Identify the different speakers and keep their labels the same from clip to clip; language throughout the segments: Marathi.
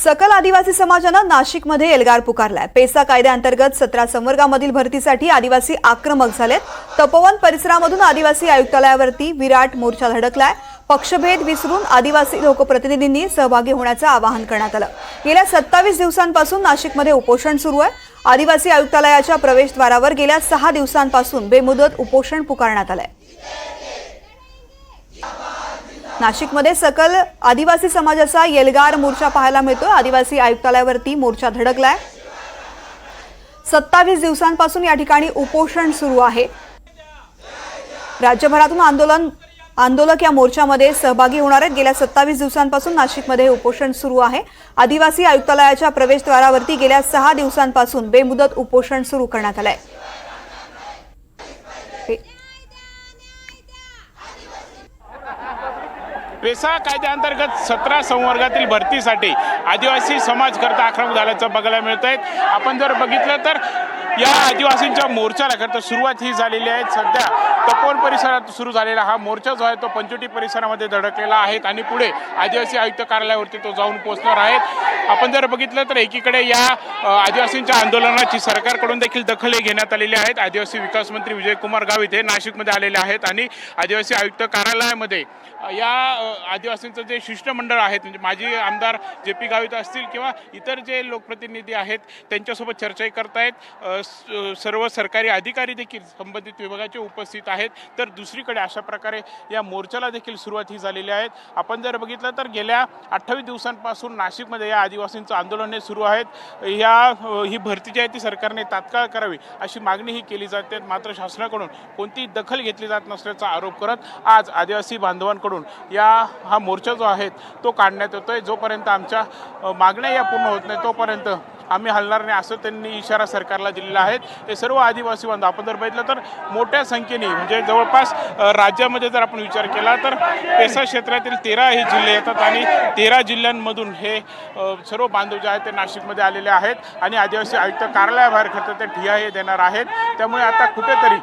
Speaker 1: सकल आदिवासी समाजानं नाशिकमध्ये एल्गार पुकारलाय। पेसा कायद्याअंतर्गत 17 संवर्गामधील भरतीसाठी आदिवासी आक्रमक झालेत। तपोवन परिसरामधून आदिवासी आयुक्तालयावरती विराट मोर्चा धडकलाय। पक्षभेद विसरून आदिवासी लोकप्रतिनिधींनी सहभागी होण्याचं आवाहन करण्यात आलं। गेल्या 27 दिवसांपासून नाशिकमध्ये उपोषण सुरू आहे। आदिवासी आयुक्तालयाच्या प्रवेशद्वारावर गेल्या 6 दिवसांपासून बेमुदत उपोषण पुकारण्यात आलंय। नाशिकमध्ये सकल आदिवासी समाजाचा एल्गार मोर्चा पाहायला मिळतोय। आदिवासी आयुक्तालयावरती मोर्चा धडकलाय। 27 दिवसांपासून या ठिकाणी उपोषण सुरू आहे। राज्यभरातून आंदोलक या मोर्चामध्ये सहभागी होणार आहेत। गेल्या 27 दिवसांपासून नाशिकमध्ये उपोषण सुरू आहे। आदिवासी आयुक्तालयाच्या प्रवेशद्वारावरती गेल्या 6 दिवसांपासून बेमुदत उपोषण सुरू करण्यात आलंय।
Speaker 2: पेसा कायद्याअंतर्गत 17 संवर्गातील भरतीसाठी आदिवासी समाज करता आक्रमक झाल्याचं बघायला मिळतंय। आपण जर बघितलं तर या आदिवासींच्या मोर्चाला करता सुरुवात ही झालेली आहे। सध्या तपोवन परिसरात सुरू झालेला हा मोर्चा जो आहे तो पंचवटी परिसरामध्ये धडकलेला आहे आणि पुढे आदिवासी आयुक्त कार्यालयावरती तो जाऊन पोहोचणार आहे। आपण जर बघितलं तर एकीकडे या आदिवासींच्या आंदोलनाची सरकारकडून देखील दखल घेण्यात आलेली आहे। आदिवासी विकास मंत्री विजयकुमार गावित हे नाशिकमध्ये आलेले आहेत आणि आदिवासी आयुक्त कार्यालयामध्ये या आदिवासींचं जे शिष्टमंडळ आहेत, म्हणजे माजी आमदार जे.पी. गावित असतील किंवा इतर जे लोकप्रतिनिधी आहेत त्यांच्यासोबत चर्चाही करतायत। सर्व सरकारी अधिकारी देखील संबंधित विभागाचे उपस्थित आहेत। तर दुसरीकडे अशा प्रकारे या मोर्चाला देखील सुरुवात ही झालेली आहे। आपण जर बघितलं तर गेल्या 28 दिवसांपासून नाशिकमध्ये या आदिवासींचं आंदोलन हे सुरू आहेत। ही भरती जी आहे ती सरकारने तात्काळ करावी अशी मागणी ही केली जाते। मात्र शासनाकडून कोणतीही दखल घेतली जात नसल्याचा आरोप करत आज आदिवासी बांधवांकडून हा मोर्चा जो आहे तो काढण्यात येतोय। जोपर्यंत आमच्या मागण्या या पूर्ण होत नाही तोपर्यंत आम्ही हलणार नाही असं त्यांनी इशारा सरकारला दिलेला आहे। हे सर्व आदिवासी बांधव आपण जर बघितलं तर मोठ्या संख्येने म्हणजे जवळपास राज्यामध्ये जर आपण विचार केला तर पेसा क्षेत्रातील 13 हे जिल्हे येतात आणि 13 जिल्ह्यांमधून हे सर्व बांधव जे आहेत ते नाशिकमध्ये आलेले आहेत आणि आदिवासी आयुक्त कार्यालयाबाहेर खरं तर ठिय्या हे देणार आहेत। त्यामुळे आता कुठेतरी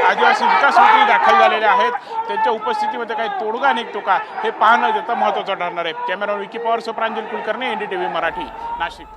Speaker 2: आदिवासी विकास मंत्री दाखल झालेले आहेत। त्यांच्या उपस्थितीमध्ये काही तोडगा निघतो का हे पाहणं महत्त्वाचं ठरणार आहे। कॅमेरामॅन विकी पवार, प्रांजल कुलकर्णी, NDTV मराठी, नाशिक।